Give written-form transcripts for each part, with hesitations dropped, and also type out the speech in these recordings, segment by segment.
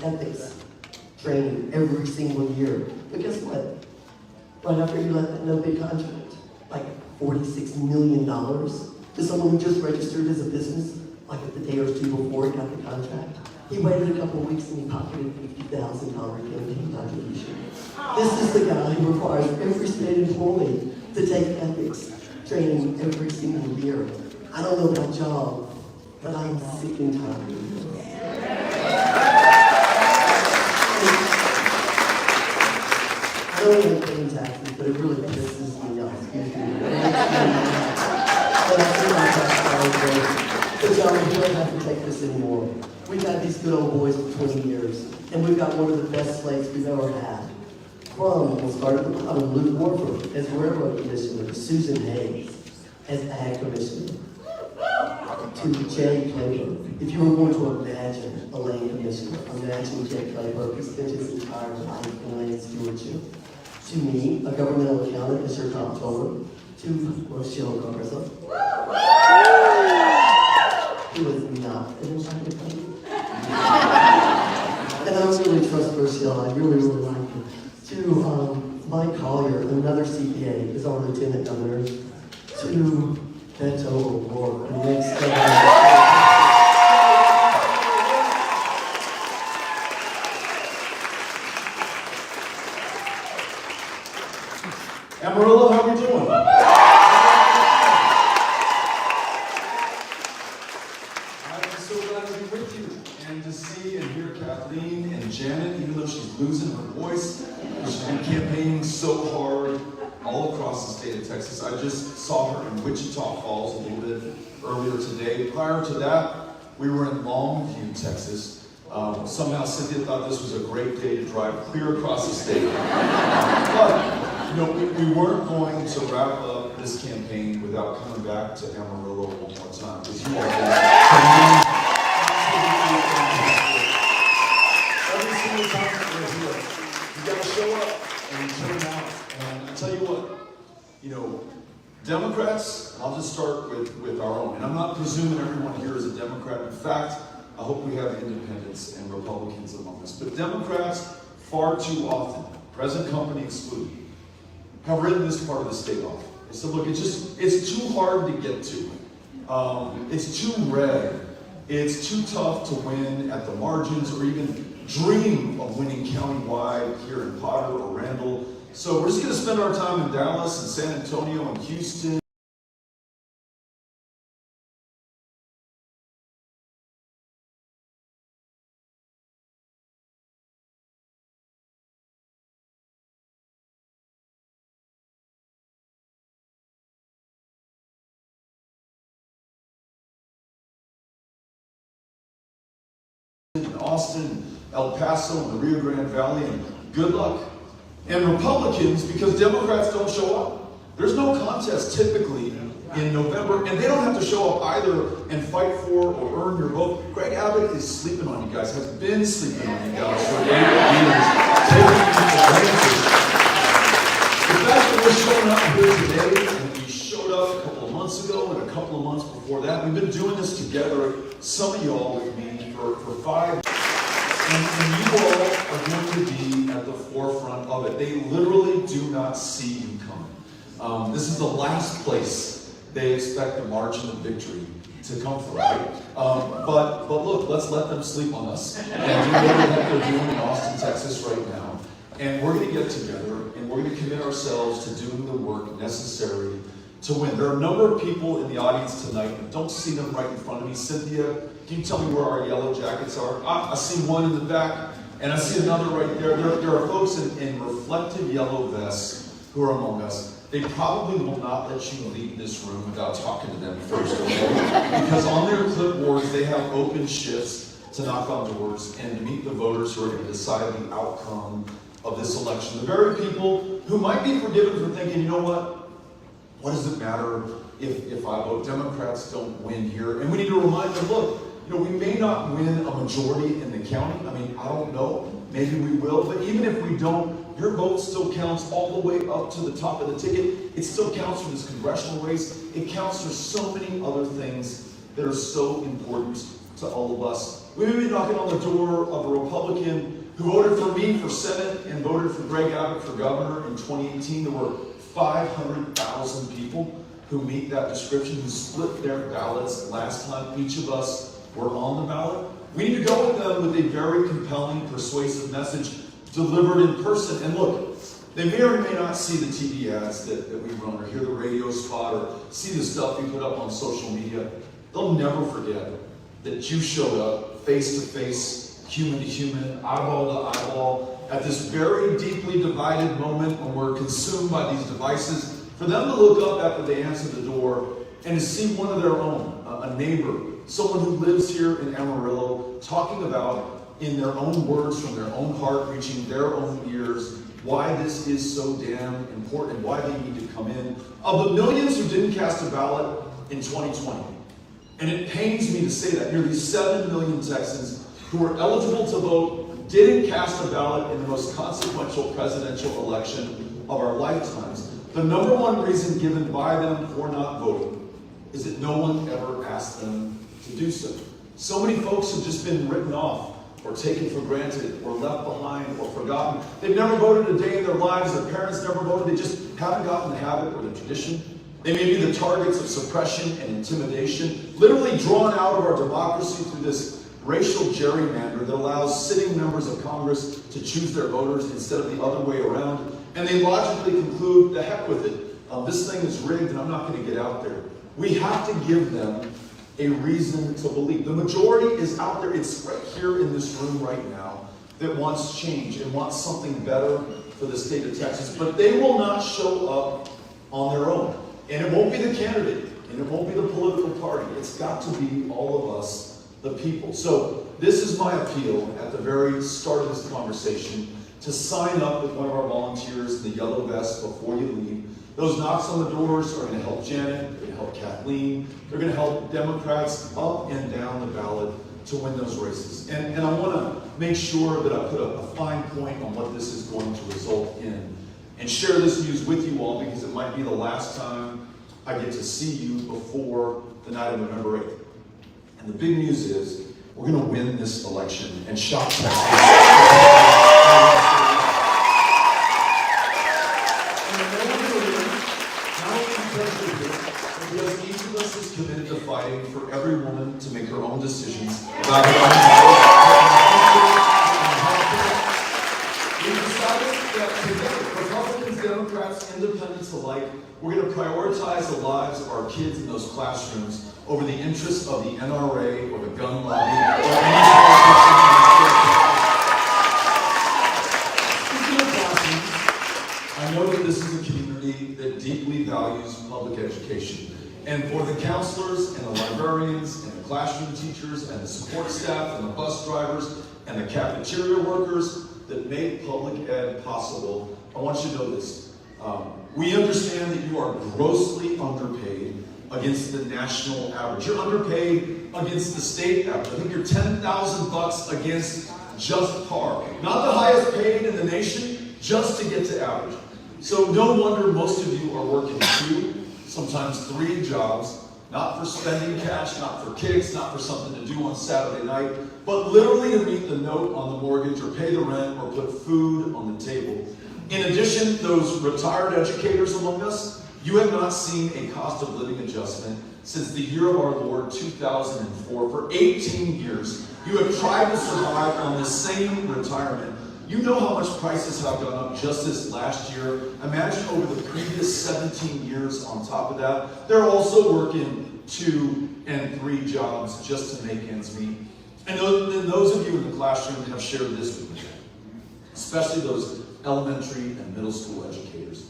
ethics training every single year. But guess what? Right after you let that no big contract, like $46 million to someone who just registered as a business, like a day or two before he got the contract. He waited a couple of weeks and he pocketed $50,000 campaign contribution. This is the guy who requires every state employee to take ethics training every single year. I don't know about y'all, but I'm sick and tired of this. I don't even pay taxes, but it really pisses me off. Excuse me. But I feel my tax dollars great. But y'all, we don't have to take this anymore. We've had these good old boys for 20 years, and we've got one of the best slates we've ever had. From, we'll start at the bottom, Luke Warford as Railroad Commissioner, Susan Hayes as Ag Commissioner, to Jay Claybrook. If you were going to imagine a land commissioner, imagine Jay Claybrook, who spent his entire life in land stewardship. To me, a governmental accountant as your comptroller, to Rochelle Garza, who is not an entire country. And I really trust Rochelle, I really, really like her. To Mike Collier, another CPA, is our lieutenant governor. To Beto O'Rourke, the next governor. Amarillo, how are we doing? I'm so glad to be with you and to see and hear Kathleen and Janet, even though she's losing her voice. She's been campaigning so hard all across the state of Texas. I just saw her in Wichita Falls a little bit earlier today. Prior to that, we were in Longview, Texas. Somehow Cynthia thought this was a great day to drive clear across the state. But you know, we weren't going to wrap up this campaign without coming back to Amarillo one more time, because you all did every single time that we're here. You gotta show up and turn out. And I tell you what, you know, Democrats, I'll just start with our own. And I'm not presuming everyone here is a Democrat. In fact, I hope we have independents and Republicans among us. But Democrats, far too often, present company excluded, have written this part of the state off. They said, look, it's too hard to get to. It's too red. It's too tough to win at the margins or even dream of winning countywide here in Potter or Randall. So we're just going to spend our time in Dallas and San Antonio and Houston. In Austin, El Paso, and the Rio Grande Valley, and good luck. And Republicans, because Democrats don't show up. There's no contest typically in November, and they don't have to show up either and fight for or earn your vote. Greg Abbott is sleeping on you guys, has been sleeping on you guys for 8 years, taking you for granted. The fact that we're showing up here today, and we showed up a couple of months ago and a couple of months before that, we've been doing this together, some of y'all with me, for 5 years. And you all are going to be at the forefront of it. They literally do not see you coming. This is the last place they expect the margin of victory to come from, right? But look, let's let them sleep on us and do what they're doing in Austin, Texas right now. And we're going to get together and we're going to commit ourselves to doing the work necessary to win. There are a number of people in the audience tonight, and don't see them right in front of me. Cynthia, can you tell me where our yellow jackets are? I see one in the back, and I see another right there. There are folks in reflective yellow vests who are among us. They probably will not let you leave this room without talking to them first, okay? Because on their clipboards, they have open shifts to knock on doors and to meet the voters who are going to decide the outcome of this election. The very people who might be forgiven for thinking, you know what? What does it matter if I vote? Democrats don't win here. And we need to remind them, look, you know, we may not win a majority in the county. I mean, I don't know. Maybe we will. But even if we don't, your vote still counts all the way up to the top of the ticket. It still counts for this congressional race. It counts for so many other things that are so important to all of us We may be knocking on the door of a Republican who voted for me for Senate and voted for Greg Abbott for governor in 2018. There were 500,000 people who meet that description, who split their ballots last time each of us were on the ballot. We need to go with them with a very compelling, persuasive message delivered in person. And look, they may or may not see the TV ads that we run, or hear the radio spot, or see the stuff we put up on social media. They'll never forget that you showed up face to face, human to human, eyeball to eyeball, at this very deeply divided moment when we're consumed by these devices. For them to look up after they answer the door and to see one of their own, a neighbor, someone who lives here in Amarillo, talking about, in their own words, from their own heart, reaching their own ears, why this is so damn important, why they need to come in. Of the millions who didn't cast a ballot in 2020, and it pains me to say that, nearly 7 million Texans who were eligible to vote didn't cast a ballot in the most consequential presidential election of our lifetimes. The number one reason given by them for not voting is that no one ever asked them to do so. So many folks have just been written off, or taken for granted, or left behind, or forgotten. They've never voted a day in their lives. Their parents never voted. They just haven't gotten the habit or the tradition. They may be the targets of suppression and intimidation, literally drawn out of our democracy through this racial gerrymander that allows sitting members of Congress to choose their voters instead of the other way around. And they logically conclude, the heck with it. This thing is rigged and I'm not going to get out there. We have to give them a reason to believe. The majority is out there. It's right here in this room right now that wants change and wants something better for the state of Texas. But they will not show up on their own. And it won't be the candidate, and it won't be the political party. It's got to be all of us, the people. So this is my appeal at the very start of this conversation, to sign up with one of our volunteers in the yellow vest before you leave. Those knocks on the doors are going to help Janet, they're going to help Kathleen, they're going to help Democrats up and down the ballot to win those races. And I want to make sure that I put a fine point on what this is going to result in, and share this news with you all, because it might be the last time I get to see you before the night of November 8th. And the big news is, we're going to win this election and shock Texas. Because each of us is committed to fighting for every woman to make her own decisions about her own body. We decided that together, Republicans, Democrats, independents alike, we're going to prioritize the lives of our kids in those classrooms over the interests of the NRA or the gun lobby or any politician. Speaking of classrooms, I know that this is a community that deeply values public education. And for the counselors and the librarians and the classroom teachers and the support staff and the bus drivers and the cafeteria workers that make public ed possible, I want you to know this. We understand that you are grossly underpaid against the national average. You're underpaid against the state average. I think you're $10,000 against just par. Not the highest paid in the nation, just to get to average. So no wonder most of you are working 2, sometimes 3 jobs, not for spending cash, not for kicks, not for something to do on Saturday night, but literally to meet the note on the mortgage or pay the rent or put food on the table. In addition, those retired educators among us, you have not seen a cost of living adjustment since the year of our Lord, 2004. For 18 years, you have tried to survive on the same retirement. You know how much prices have gone up just this last year. Imagine over the previous 17 years on top of that. They're also working 2 and 3 jobs just to make ends meet. And those of you in the classroom have shared this with me, especially those elementary and middle school educators.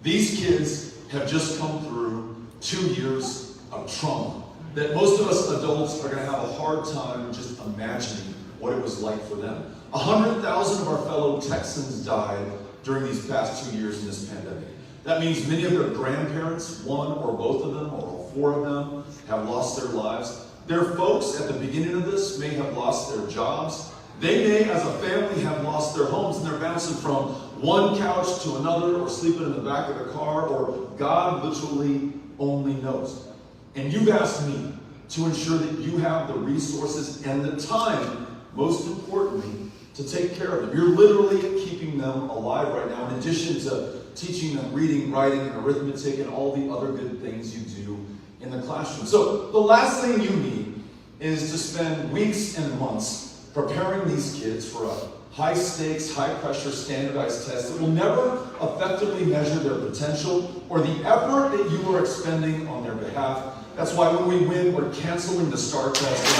These kids have just come through 2 years of trauma that most of us adults are going to have a hard time just imagining what it was like for them. 100,000 of our fellow Texans died during these past 2 years in this pandemic. That means many of their grandparents, 1 or both of them, or all 4 of them, have lost their lives. Their folks at the beginning of this may have lost their jobs. They may, as a family, have lost their homes, and they're bouncing from one couch to another, or sleeping in the back of the car, or God literally only knows. And you've asked me to ensure that you have the resources and the time, most importantly, to take care of them. You're literally keeping them alive right now, in addition to teaching them reading, writing, and arithmetic, and all the other good things you do in the classroom. So the last thing you need is to spend weeks and months preparing these kids for a high-stakes, high-pressure, standardized test that will never effectively measure their potential or the effort that you are expending on their behalf. That's why when we win, we're canceling the STAR test.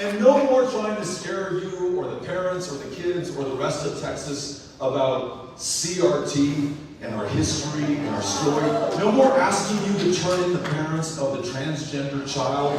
And no more trying to scare you or the parents or the kids or the rest of Texas about CRT and our history and our story. No more asking you to turn in the parents of the transgender child.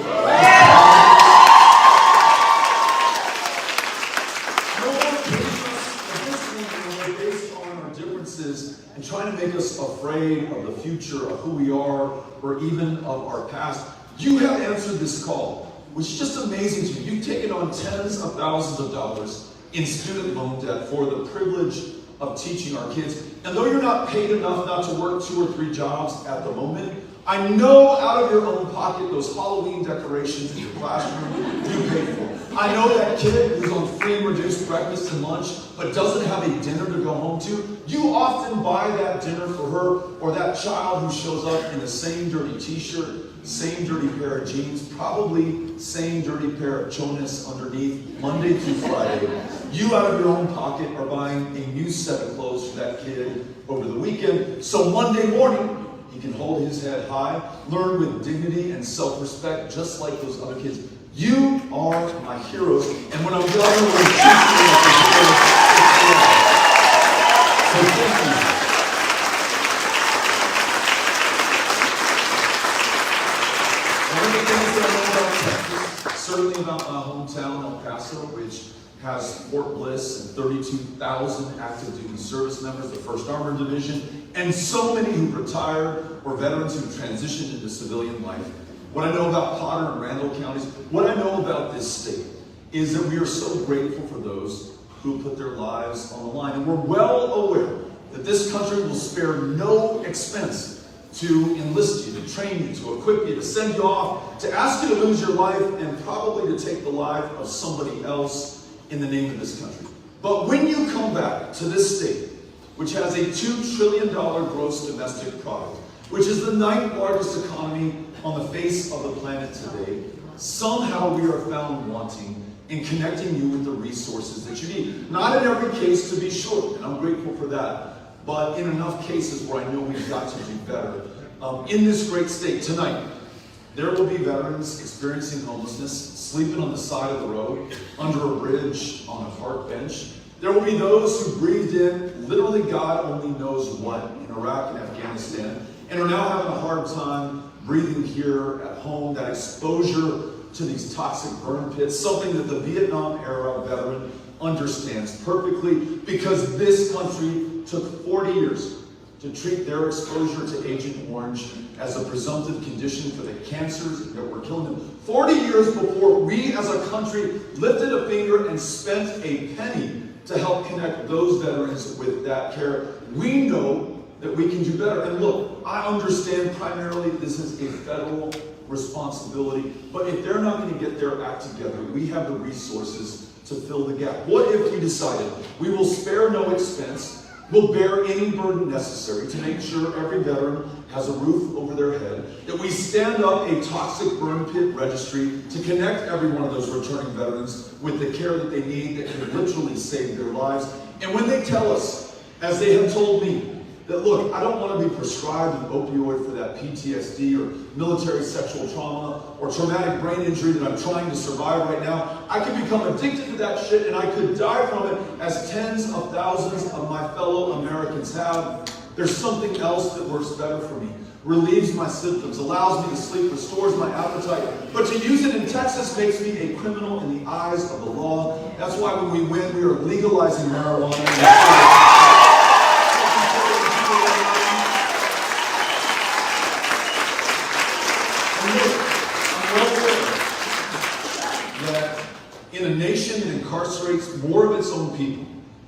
No more cases based on our differences and trying to make us afraid of the future, of who we are, or even of our past. You have answered this call, which is just amazing to me. You've taken on tens of thousands of dollars in student loan debt for the privilege of teaching our kids. And though you're not paid enough not to work 2 or 3 jobs at the moment, I know out of your own pocket those Halloween decorations in your classroom you paid for. I know that kid who's on free and reduced breakfast and lunch but doesn't have a dinner to go home to. You often buy that dinner for her, or that child who shows up in the same dirty t-shirt, same dirty pair of jeans, probably same dirty pair of chones underneath, Monday through Friday. You out of your own pocket are buying a new set of clothes for that kid over the weekend, so Monday morning he can hold his head high, learn with dignity and self-respect, just like those other kids. You are my heroes, and when I'm done, I'm going to teach you like the heroes. So thank you. One of the things that I know about Texas, certainly about my hometown, El Paso, which has Fort Bliss and 32,000 active duty service members, the 1st Armored Division, and so many who retired or veterans who transitioned into civilian life. What I know about Potter and Randall counties, what I know about this state, is that we are so grateful for those who put their lives on the line. And we're well aware that this country will spare no expense to enlist you, to train you, to equip you, to send you off, to ask you to lose your life, and probably to take the life of somebody else in the name of this country. But when you come back to this state, which has a $2 trillion gross domestic product, which is the 9th largest economy on the face of the planet today, somehow we are found wanting in connecting you with the resources that you need. Not in every case, to be sure, and I'm grateful for that, but in enough cases where I know we've got to do better. In this great state tonight, there will be veterans experiencing homelessness, sleeping on the side of the road, under a bridge, on a park bench. There will be those who breathed in literally God only knows what in Iraq and Afghanistan, and are now having a hard time breathing here at home. That exposure to these toxic burn pits, something that the Vietnam era veteran understands perfectly, because this country took 40 years to treat their exposure to Agent Orange as a presumptive condition for the cancers that were killing them. 40 years before we as a country lifted a finger and spent a penny to help connect those veterans with that care. We know that we can do better. And look, I understand primarily this is a federal responsibility, but if they're not going to get their act together, we have the resources to fill the gap. What if we decided we will spare no expense, we'll bear any burden necessary to make sure every veteran has a roof over their head, that we stand up a toxic burn pit registry to connect every one of those returning veterans with the care that they need that can literally save their lives. And when they tell us, as they have told me, that look, I don't want to be prescribed an opioid for that PTSD or military sexual trauma or traumatic brain injury that I'm trying to survive right now. I could become addicted to that shit and I could die from it, as tens of thousands of my fellow Americans have. There's something else that works better for me. Relieves my symptoms, allows me to sleep, restores my appetite. But to use it in Texas makes me a criminal in the eyes of the law. That's why when we win, we are legalizing marijuana. incarcerates more of its own people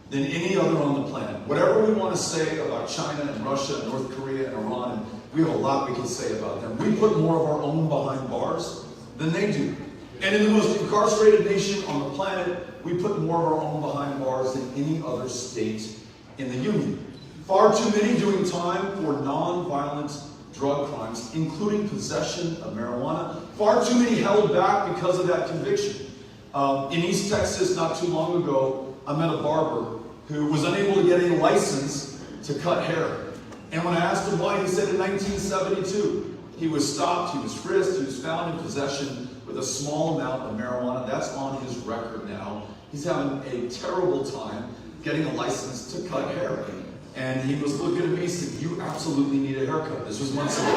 than any other on the planet. Whatever we want to say about China and Russia and North Korea and Iran, and we have a lot we can say about them. We put more of our own behind bars than they do. And in the most incarcerated nation on the planet, we put more of our own behind bars than any other state in the Union. Far too many doing time for non-violent drug crimes, including possession of marijuana. Far too many held back because of that conviction. In East Texas, not too long ago, I met a barber who was unable to get a license to cut hair. And when I asked him why, he said in 1972, he was stopped, he was frisked, he was found in possession with a small amount of marijuana. That's on his record now. He's having a terrible time getting a license to cut hair. And he was looking at me and said, "You absolutely need a haircut." This was months ago.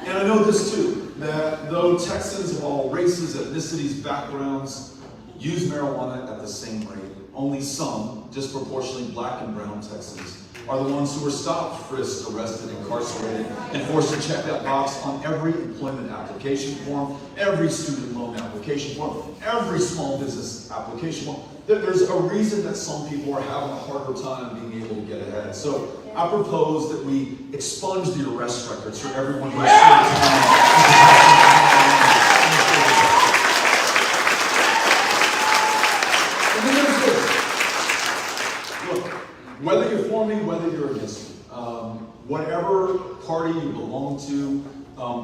And I know this too, that though Texans of all races, ethnicities, backgrounds use marijuana at the same rate, only some, disproportionately black and brown Texans, are the ones who are stopped, frisked, arrested, incarcerated, and forced to check that box on every employment application form, every student loan application form, every small business application form. There's a reason that some people are having a harder time being able to get ahead. So I propose that we expunge the arrest records for everyone who has And then there's this. Look, whether you're for me, whether you're against me, whatever party you belong to,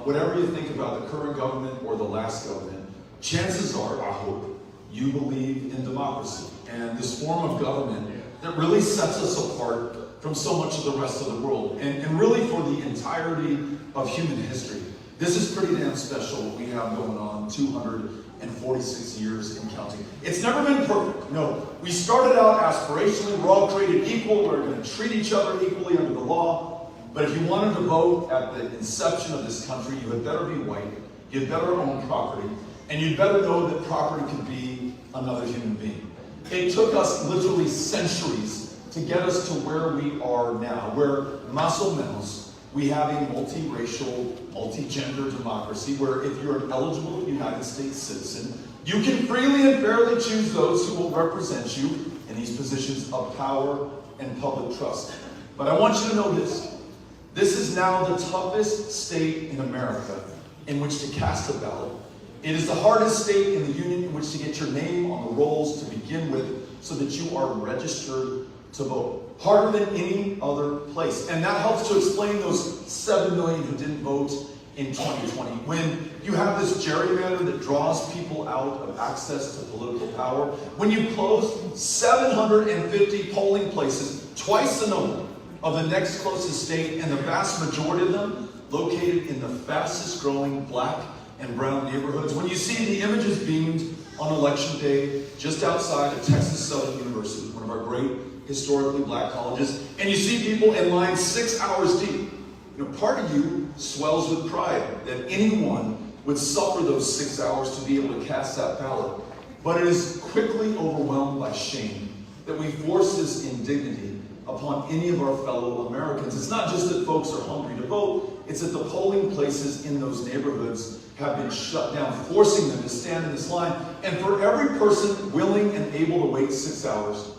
whatever you think about the current government or the last government, chances are, I hope, you believe in democracy and this form of government that really sets us apart from so much of the rest of the world, and really for the entirety of human history. This is pretty damn special what we have going on 246 years and counting. It's never been perfect. No, we started out aspirationally. We're all created equal. We're going to treat each other equally under the law. But if you wanted to vote at the inception of this country, you had better be white. You'd better own property. And you'd better know that property could be another human being. It took us literally centuries to get us to where we are now, where más o menos we have a multiracial, multi-gender democracy where if you're an eligible United States citizen, you can freely and fairly choose those who will represent you in these positions of power and public trust. But I want you to know this. This is now the toughest state in America in which to cast a ballot. It is the hardest state in the union in which to get your name on the rolls to begin with so that you are registered to vote. Harder than any other place. And that helps to explain those 7 million who didn't vote in 2020. When you have this gerrymander that draws people out of access to political power, when you close 750 polling places, twice the number of the next closest state, and the vast majority of them located in the fastest growing black and brown neighborhoods. When you see the images beamed on election day just outside of Texas Southern University, one of our great historically black colleges, and you see people in line 6 hours deep, part of you swells with pride that anyone would suffer those 6 hours to be able to cast that ballot. But it is quickly overwhelmed by shame that we force this indignity upon any of our fellow Americans. It's not just that folks are hungry to vote, it's that the polling places in those neighborhoods have been shut down, forcing them to stand in this line. And for every person willing and able to wait 6 hours,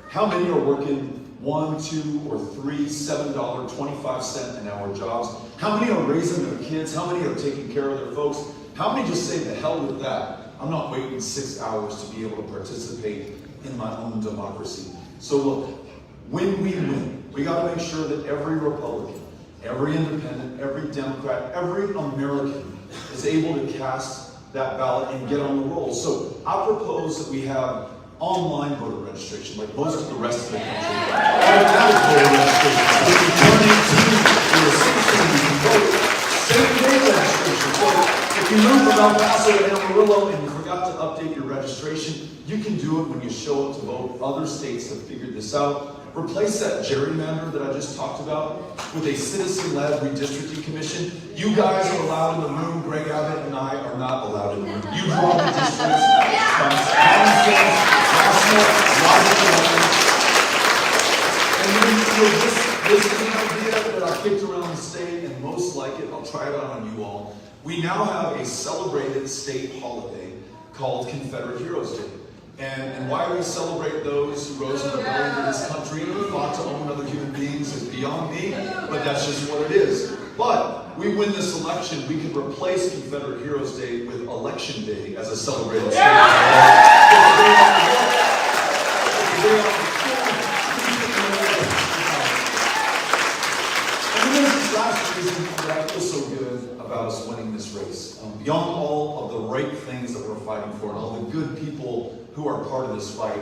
how many are working 1, 2, or 3 $7.25 an hour jobs? How many are raising their kids? How many are taking care of their folks? How many just say, the hell with that? I'm not waiting 6 hours to be able to participate in my own democracy. So look, when we win, we got to make sure that every Republican, every independent, every Democrat, every American is able to cast that ballot and get on the roll. So I propose that we have online voter registration, like most of the rest of the country. Automatic voter registration. So if you turn 18, you're a citizen, you can vote. Same-day registration. So if you move from El Paso to Amarillo and you forgot to update your registration, you can do it when you show up to vote. Other states have figured this out. Replace that gerrymander that I just talked about with a citizen-led redistricting commission. You guys are allowed in the room. Greg Abbott and I are not allowed in the room. You draw the districts from common sense, rational, logical lines. And this is an idea that I kicked around the state, and most like it. I'll try it out on you all. We now have a celebrated state holiday called Confederate Heroes Day. And why we celebrate those who rose in rebellion in this country and fought to own other human beings is beyond me, but that's just what it is. But we win this election, we can replace Confederate Heroes Day with Election Day as a celebrated last reason that I feel so good about us winning this race. Beyond all of the right things that we're fighting for and all the good people who are part of this fight,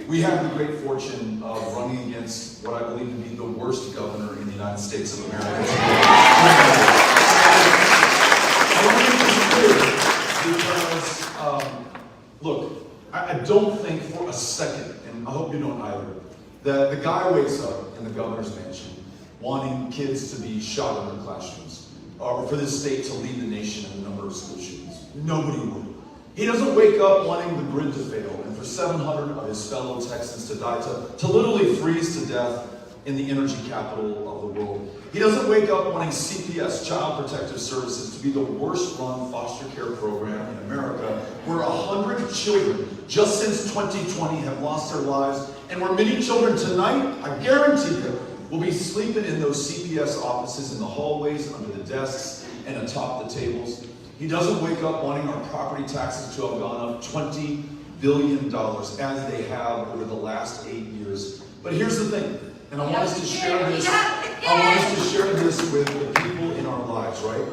we have the great fortune of running against what I believe to be the worst governor in the United States of America. I want to make this clear because, look, I don't think for a second, and I hope you don't either, that the guy wakes up in the governor's mansion wanting kids to be shot in their classrooms, or for this state to lead the nation in the number of school shootings. Nobody would. He doesn't wake up wanting the grid to fail, and for 700 of his fellow Texans to die, to literally freeze to death in the energy capital of the world. He doesn't wake up wanting CPS, Child Protective Services, to be the worst run foster care program in America, where 100 children just since 2020 have lost their lives, and where many children tonight, I guarantee you, will be sleeping in those CPS offices in the hallways, under the desks, and atop the tables. He doesn't wake up wanting our property taxes to have gone up $20 billion as they have over the last 8 years. But here's the thing, and I want us to share this. I want us to share this with the people in our lives, right?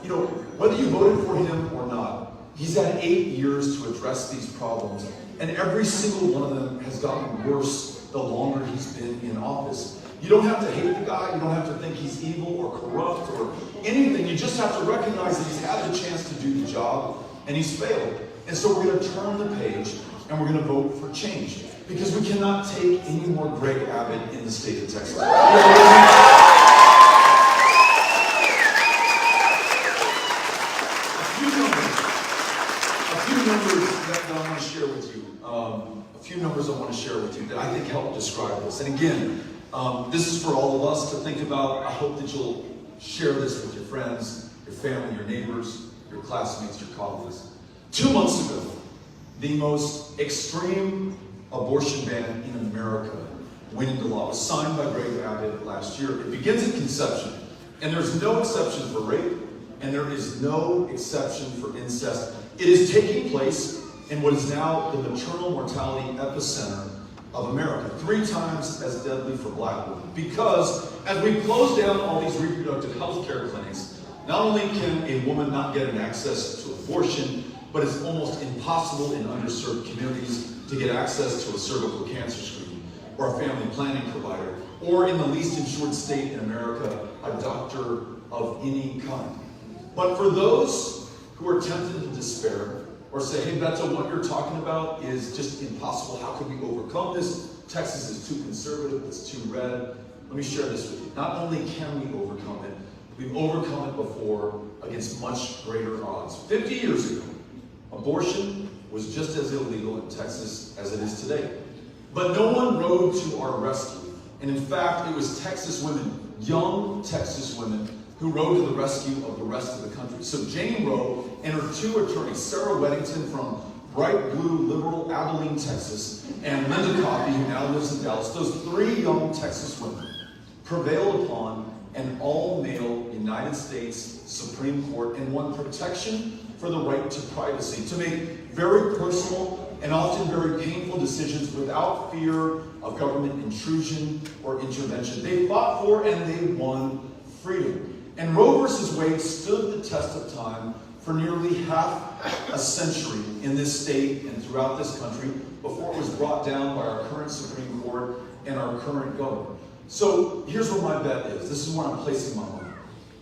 You know, whether you voted for him or not, he's had 8 years to address these problems, and every single one of them has gotten worse the longer he's been in office. You don't have to hate the guy, you don't have to think he's evil or corrupt or anything. You just have to recognize that he's had the chance to do the job and he's failed. And so we're going to turn the page and we're going to vote for change, because we cannot take any more Greg Abbott in the state of Texas. A few numbers I want to share with you that I think help describe this. And again, this is for all of us to think about. I hope that you'll share this with your friends, your family, your neighbors, your classmates, your colleagues. 2 months ago, the most extreme abortion ban in America went into law. It was signed by Greg Abbott last year. It begins at conception, and there's no exception for rape, and there is no exception for incest. It is taking place in what is now the maternal mortality epicenter of America, 3 times as deadly for black women. Because as we close down all these reproductive health care clinics, not only can a woman not get an access to abortion, but it's almost impossible in underserved communities to get access to a cervical cancer screening or a family planning provider, or in the least insured state in America, a doctor of any kind. But for those who are tempted to despair, or say, hey, Beto, what you're talking about is just impossible. How can we overcome this? Texas is too conservative, it's too red. Let me share this with you. Not only can we overcome it, we've overcome it before against much greater odds. 50 years ago, abortion was just as illegal in Texas as it is today. But no one rode to our rescue. And in fact, it was Texas women, young Texas women, who rode to the rescue of the rest of the country. So Jane Roe and her 2 attorneys, Sarah Weddington from bright blue liberal Abilene, Texas, and Linda Coffey, who now lives in Dallas, those 3 young Texas women prevailed upon an all-male United States Supreme Court and won protection for the right to privacy, to make very personal and often very painful decisions without fear of government intrusion or intervention. They fought for and they won freedom. And Roe versus Wade stood the test of time for nearly half a century in this state and throughout this country before it was brought down by our current Supreme Court and our current governor. So here's where my bet is. This is where I'm placing my money.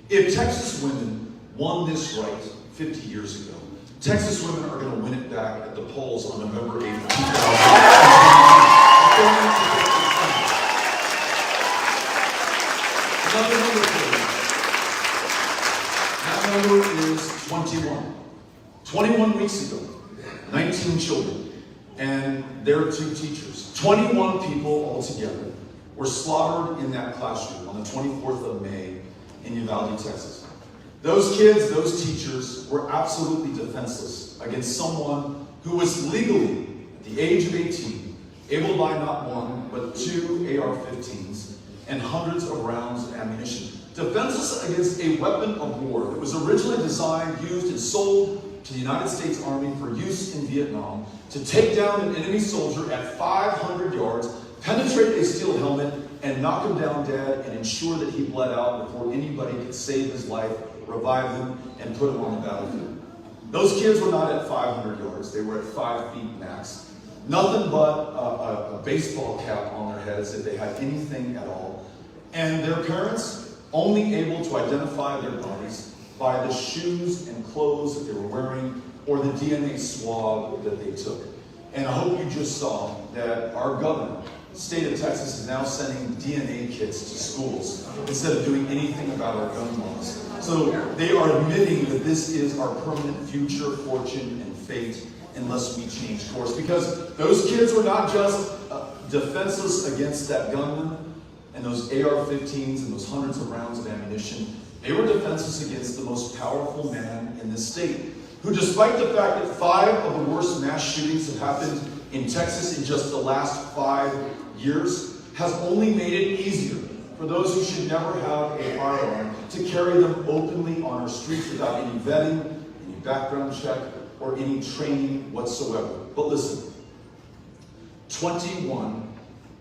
If Texas women won this right 50 years ago, Texas women are going to win it back at the polls on November 8th, 2020. That number is 21. 21 weeks ago, 19 children and their 2 teachers, 21 people altogether, were slaughtered in that classroom on the 24th of May in Uvalde, Texas. Those kids, those teachers were absolutely defenseless charges against someone who was legally, at the age of 18, able to buy not one, but 2 AR-15s and hundreds of rounds of ammunition. Defenses against a weapon of war that was originally designed, used, and sold to the United States Army for use in Vietnam to take down an enemy soldier at 500 yards, penetrate a steel helmet, and knock him down dead and ensure that he bled out before anybody could save his life, revive him, and put him on the battlefield. Those kids were not at 500 yards. They were at 5 feet max. Nothing but a baseball cap on their heads if they had anything at all. And their parents only able to identify their bodies by the shoes and clothes that they were wearing or the DNA swab that they took. And I hope you just saw that our governor, the state of Texas, is now sending DNA kits to schools instead of doing anything about our gun laws. So they are admitting that this is our permanent future, fortune, and fate unless we change course. Because those kids were not just defenseless against that gunman and those AR-15s and those hundreds of rounds of ammunition. They were defenseless against the most powerful man in this state, who, despite the fact that 5 of the worst mass shootings have happened in Texas in just the last 5 years, has only made it easier for those who should never have a firearm to carry them openly on our streets without any vetting, any background check, or any training whatsoever. But listen, 21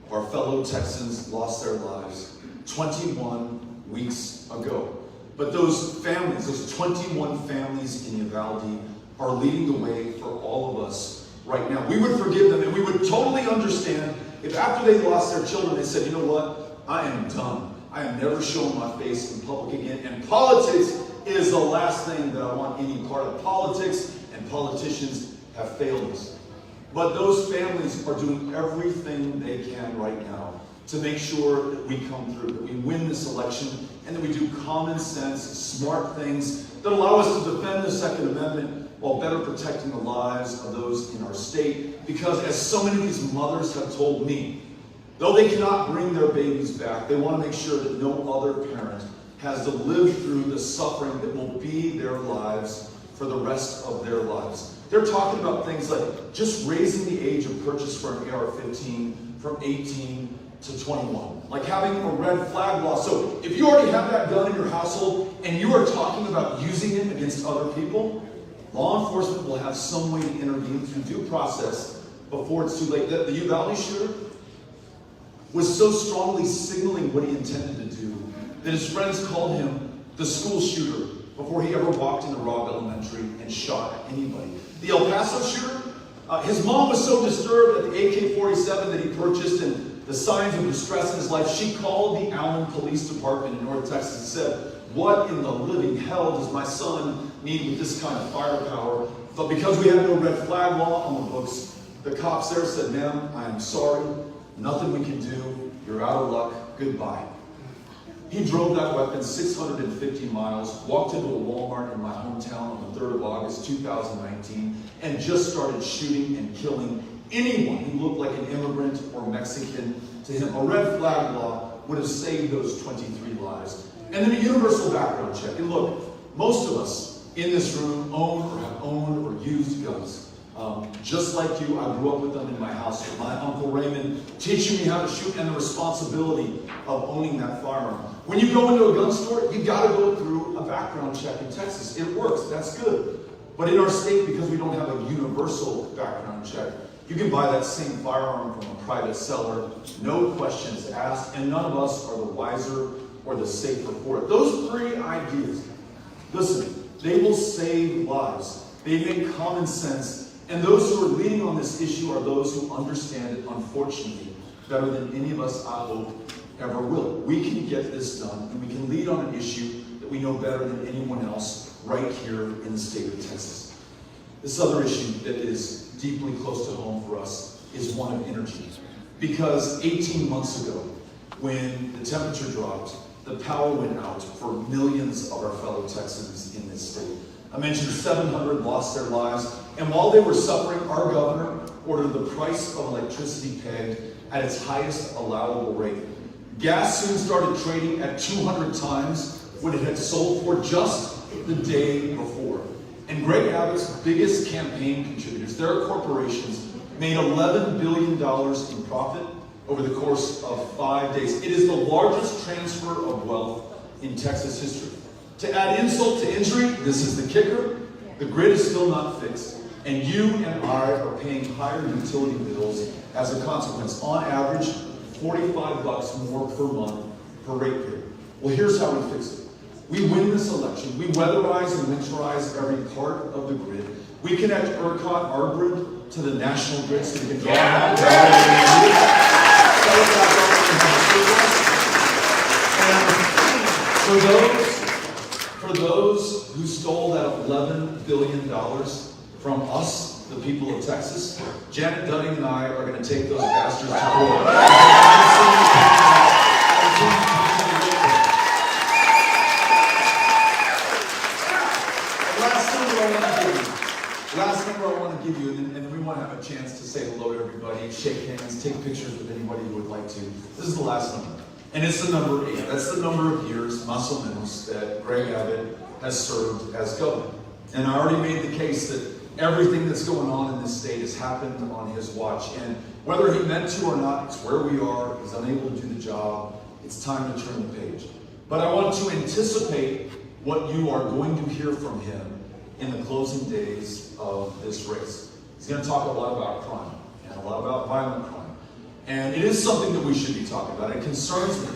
of our fellow Texans lost their lives 21 weeks ago. But those families, those 21 families in Uvalde, are leading the way for all of us right now. We would forgive them, and we would totally understand if after they lost their children, they said, you know what, I am done. I am never showing my face in public again. And politics is the last thing that I want any part of. Politics and politicians have failed us. But those families are doing everything they can right now to make sure that we come through, that we win this election, and that we do common sense, smart things that allow us to defend the Second Amendment while better protecting the lives of those in our state. Because as so many of these mothers have told me, though they cannot bring their babies back, they want to make sure that no other parent has to live through the suffering that will be their lives for the rest of their lives. They're talking about things like just raising the age of purchase for an AR-15 from 18 to 21. Like having a red flag law. So if you already have that gun in your household and you are talking about using it against other people, law enforcement will have some way to intervene through due process before it's too late. The Uvalde shooter was so strongly signaling what he intended to do that his friends called him the school shooter before he ever walked into Robb Elementary and shot at anybody. The El Paso shooter, his mom was so disturbed at the AK-47 that he purchased and the signs of distress in his life, she called the Allen Police Department in North Texas and said, what in the living hell does my son need with this kind of firepower? But because we had no red flag law on the books, the cops there said, ma'am, I am sorry. Nothing we can do. You're out of luck. Goodbye. He drove that weapon 650 miles, walked into a Walmart in my hometown on the 3rd of August, 2019, and just started shooting and killing anyone who looked like an immigrant or Mexican to him. A red flag law would have saved those 23 lives. And then a universal background check. And look, most of us in this room own or have owned or used guns. Just like you, I grew up with them in my house. My Uncle Raymond teaching me how to shoot and the responsibility of owning that firearm. When you go into a gun store, you got to go through a background check in Texas. It works. That's good. But in our state, because we don't have a universal background check, you can buy that same firearm from a private seller, no questions asked, and none of us are the wiser or the safer for it. Those 3 ideas, listen, they will save lives. They make common sense. And those who are leading on this issue are those who understand it, unfortunately, better than any of us, I hope, ever will. We can get this done, and we can lead on an issue that we know better than anyone else right here in the state of Texas. This other issue that is deeply close to home for us is one of energy. Because 18 months ago, when the temperature dropped, the power went out for millions of our fellow Texans in this state. I mentioned 700 lost their lives, and while they were suffering, our governor ordered the price of electricity pegged at its highest allowable rate. Gas soon started trading at 200 times what it had sold for just the day before. And Greg Abbott's biggest campaign contributors, their corporations, made $11 billion in profit over the course of 5 days. It is the largest transfer of wealth in Texas history. To add insult to injury, this is the kicker. The grid is still not fixed, and you and I are paying higher utility bills as a consequence. On average, $45 more per month per ratepayer. Well, here's how we fix it. We win this election. We weatherize and winterize every part of the grid. We connect ERCOT, our grid, to the national grid so we can draw down and for those who stole that $11 billion from us, the people of Texas, Janet Dunning and I are going to take those bastards to court. Last number I want to give you, and then we want to have a chance to say hello to everybody, shake hands, take pictures with anybody who would like to. This is the last number. And it's the number 8. That's the number of years, más o menos, that Greg Abbott has served as governor. And I already made the case that everything that's going on in this state has happened on his watch. And whether he meant to or not, it's where we are. He's unable to do the job. It's time to turn the page. But I want to anticipate what you are going to hear from him in the closing days of this race. He's going to talk a lot about crime and a lot about violent crime. And it is something that we should be talking about. It concerns me.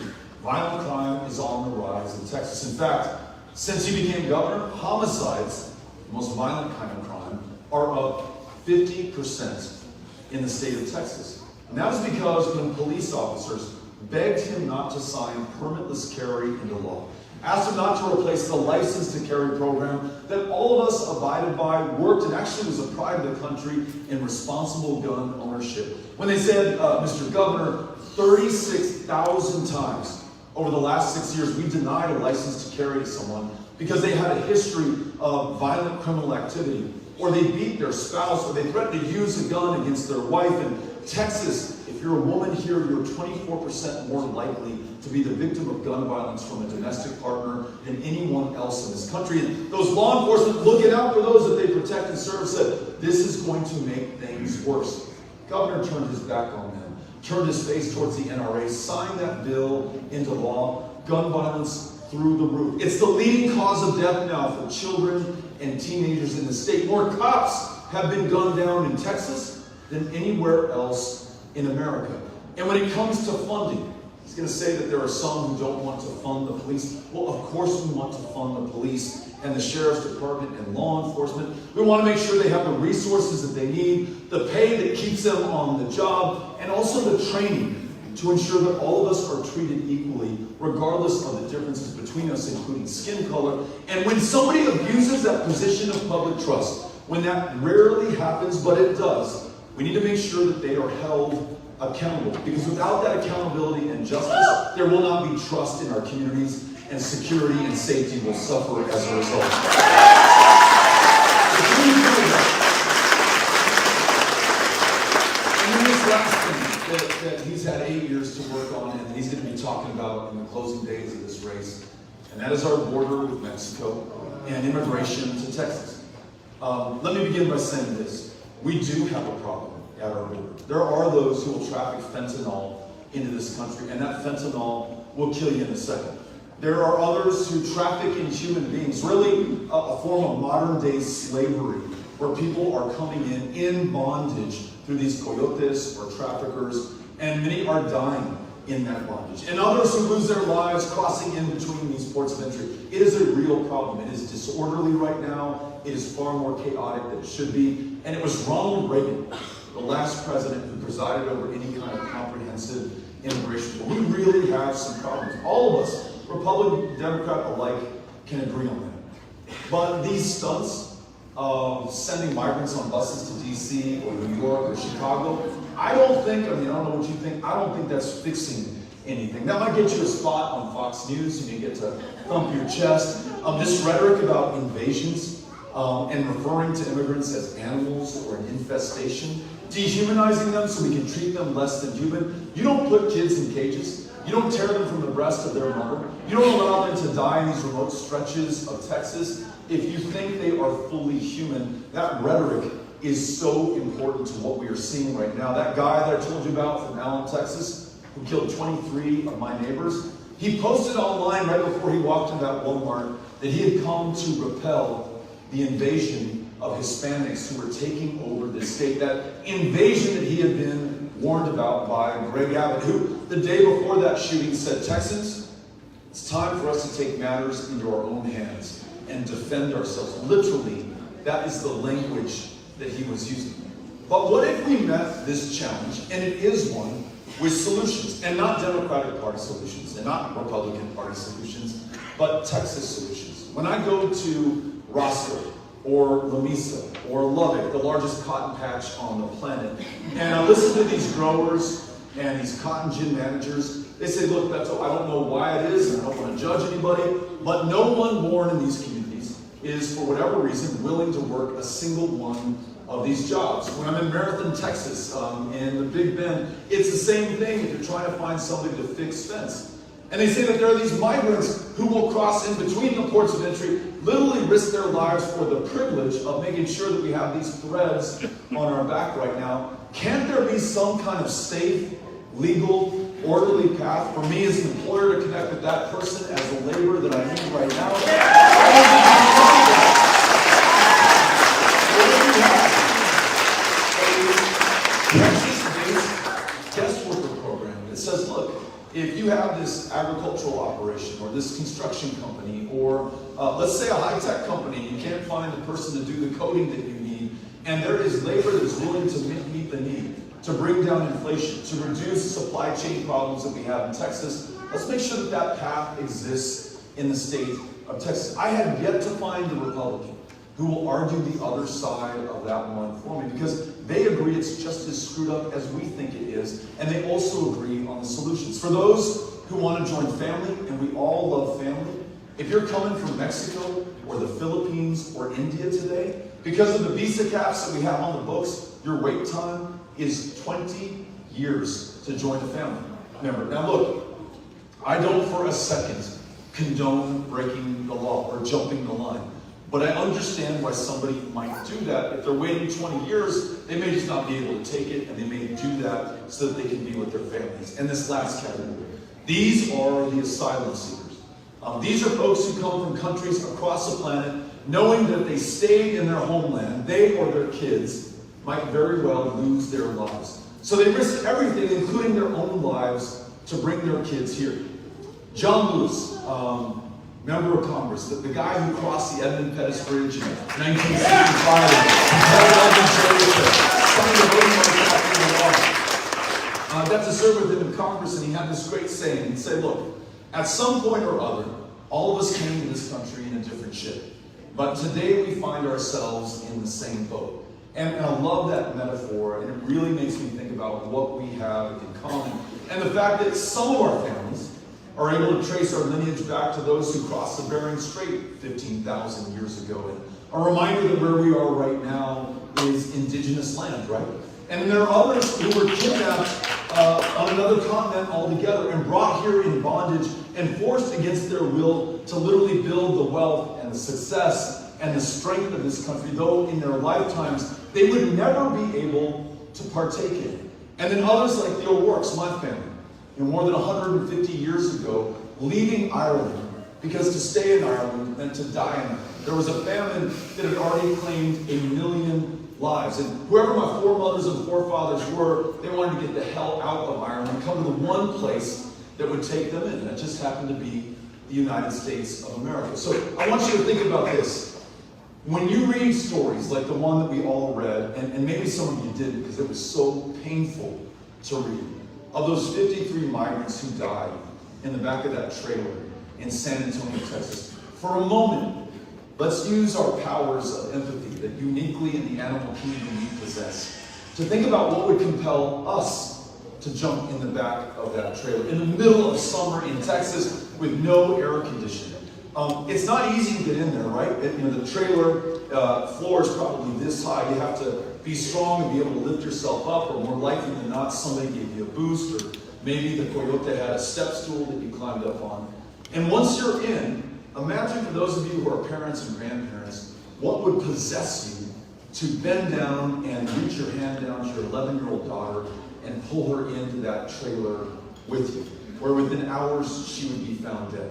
Violent crime is on the rise in Texas. In fact, since he became governor, homicides, the most violent kind of crime, are up 50% in the state of Texas. And that was because when police officers begged him not to sign permitless carry into law, asked him not to replace the license to carry program that all of us abided by, worked, and actually was a pride of the country in responsible gun ownership. When they said, Mr. Governor, 36,000 times over the last 6 years, we denied a license to carry to someone because they had a history of violent criminal activity, or they beat their spouse, or they threatened to use a gun against their wife. In Texas, if you're a woman here, you're 24% more likely to be the victim of gun violence from a domestic partner than anyone else in this country. And those law enforcement looking out for those that they protect and serve said, this is going to make things worse. Governor turned his back on them, turned his face towards the NRA, signed that bill into law, gun violence through the roof. It's the leading cause of death now for children and teenagers in the state. More cops have been gunned down in Texas than anywhere else in America. And when it comes to funding, he's going to say that there are some who don't want to fund the police. Well, of course we want to fund the police and the sheriff's department and law enforcement. We want to make sure they have the resources that they need, the pay that keeps them on the job, and also the training to ensure that all of us are treated equally, regardless of the differences between us, including skin color. And when somebody abuses that position of public trust, when that rarely happens, but it does, we need to make sure that they are held accountable. Because without that accountability and justice, there will not be trust in our communities, and security and safety will suffer as a result. And then this last thing that he's had 8 years to work on, and he's going to be talking about in the closing days of this race, and that is our border with Mexico and immigration to Texas. Let me begin by saying this. We do have a problem at our border. There are those who will traffic fentanyl into this country, and that fentanyl will kill you in a second. There are others who traffic in human beings, really a form of modern-day slavery, where people are coming in bondage through these coyotes or traffickers, and many are dying in that bondage. And others who lose their lives crossing in between these ports of entry. It is a real problem. It is disorderly right now. It is far more chaotic than it should be. And it was Ronald Reagan, the last president who presided over any kind of comprehensive immigration. We really have some problems. All of us, Republican, Democrat alike, can agree on that. But these stunts of sending migrants on buses to DC or New York or Chicago, I don't know what you think, I don't think that's fixing anything. That might get you a spot on Fox News, and you get to thump your chest. This rhetoric about invasions and referring to immigrants as animals or an infestation, dehumanizing them so we can treat them less than human. You don't put kids in cages. You don't tear them from the breast of their mother. You don't allow them to die in these remote stretches of Texas. If you think they are fully human, that rhetoric is so important to what we are seeing right now. That guy that I told you about from Allen, Texas, who killed 23 of my neighbors, he posted online right before he walked into that Walmart that he had come to repel the invasion of Hispanics who were taking over this state. That invasion that he had been warned about by Greg Abbott, who the day before that shooting said, Texans, it's time for us to take matters into our own hands and defend ourselves. Literally, that is the language that he was using. But what if we met this challenge, and it is one, with solutions, and not Democratic Party solutions, and not Republican Party solutions, but Texas solutions. When I go to Roscoe, or Lamesa, or Lubbock, the largest cotton patch on the planet, and I listen to these growers and these cotton gin managers, they say, look, Beto, I don't know why it is, and I don't want to judge anybody, but no one born in these communities is, for whatever reason, willing to work a single one of these jobs. When I'm in Marathon, Texas, in the Big Bend, it's the same thing if you're trying to find somebody to fix fence. And they say that there are these migrants who will cross in between the ports of entry, literally risk their lives for the privilege of making sure that we have these threads on our back right now. Can't there be some kind of safe, legal, orderly path for me as an employer to connect with that person as a laborer that I need right now? Texas-based guest worker program that says, look, if you have this agricultural operation or this construction company or let's say a high-tech company, you can't find the person to do the coding that you need, and there is labor that is willing to meet the need, to bring down inflation, to reduce supply chain problems that we have in Texas, let's make sure that that path exists in the state of Texas. I have yet to find the Republican who will argue the other side of that one for me, because they agree it's just as screwed up as we think it is, and they also agree on the solutions. For those who want to join family, and we all love family, if you're coming from Mexico or the Philippines or India today, because of the visa caps that we have on the books, your wait time is 20 years to join a family member. Now look, I don't for a second condone breaking the law or jumping the line. But I understand why somebody might do that. If they're waiting 20 years, they may just not be able to take it, and they may do that so that they can be with their families. And this last category, these are the asylum seekers. These are folks who come from countries across the planet, knowing that they stayed in their homeland, they or their kids might very well lose their lives. So they risk everything, including their own lives, to bring their kids here. John Lewis, member of Congress, the guy who crossed the Edmund Pettus Bridge in 1965 and got to serve with him in Congress, and he had this great saying. He'd say, look, at some point or other, all of us came to this country in a different ship. But today we find ourselves in the same boat. And I love that metaphor, and it really makes me think about what we have in common. And the fact that some of our families are able to trace our lineage back to those who crossed the Bering Strait 15,000 years ago. And a reminder that where we are right now is indigenous land, right? And there are others who were kidnapped on another continent altogether and brought here in bondage and forced against their will to literally build the wealth and the success and the strength of this country, though in their lifetimes they would never be able to partake in it. And then others like the O'Rourke's, my family, more than 150 years ago, leaving Ireland, because to stay in Ireland meant to die in Ireland. There was a famine that had already claimed 1 million lives. And whoever my foremothers and forefathers were, they wanted to get the hell out of Ireland and come to the one place that would take them in. And that just happened to be the United States of America. So I want you to think about this. When you read stories like the one that we all read, and maybe some of you didn't because it was so painful to read, of those 53 migrants who died in the back of that trailer in San Antonio, Texas. For a moment, let's use our powers of empathy that uniquely in the animal kingdom we possess to think about what would compel us to jump in the back of that trailer in the middle of summer in Texas with no air conditioning. It's not easy to get in there, right? The trailer floor is probably this high. You have to be strong and be able to lift yourself up, or more likely than not, somebody gave you a boost or Maybe the Coyote had a step stool that you climbed up on. And once you're in, imagine for those of you who are parents and grandparents, what would possess you to bend down and reach your hand down to your 11-year-old daughter and pull her into that trailer with you, where within hours she would be found dead.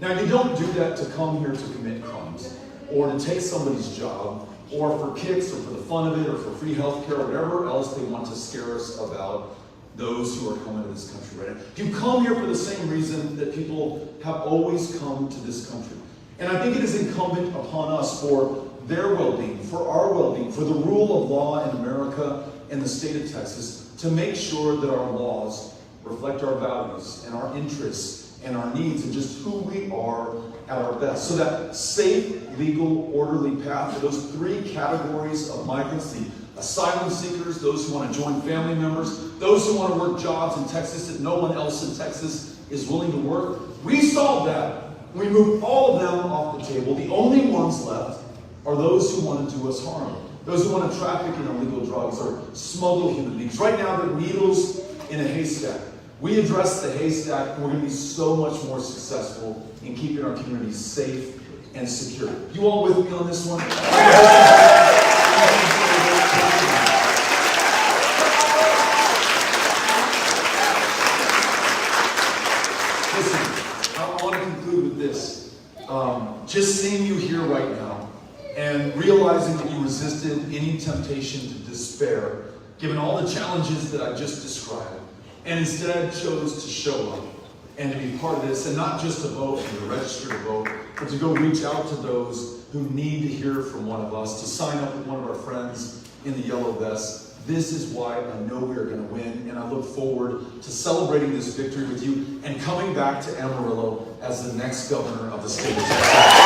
Now, you don't do that to come here to commit crimes, or to take somebody's job, or for kicks, or for the fun of it, or for free health care, or whatever else they want to scare us about those who are coming to this country right now. You come here for the same reason that people have always come to this country. And I think it is incumbent upon us for their well-being, for our well-being, for the rule of law in America and the state of Texas, to make sure that our laws reflect our values and our interests and our needs and just who we are at our best. So that safe, legal, orderly path to those three categories of migrants, the asylum seekers, those who want to join family members, those who want to work jobs in Texas that no one else in Texas is willing to work. We solved that. We moved all of them off the table. The only ones left are those who want to do us harm. Those who want to traffic in illegal drugs or smuggle human beings. Right now, they're needles in a haystack. We address the haystack, and we're going to be so much more successful in keeping our communities safe and secure. You all with me on this one? Listen, I want to conclude with this. Just seeing you here right now and realizing that you resisted any temptation to despair, given all the challenges that I just described, and instead chose to show up and to be part of this, and not just to vote and to register to vote, but to go reach out to those who need to hear from one of us, to sign up with one of our friends in the yellow vest. This is why I know we are going to win, and I look forward to celebrating this victory with you and coming back to Amarillo as the next governor of the state of Texas.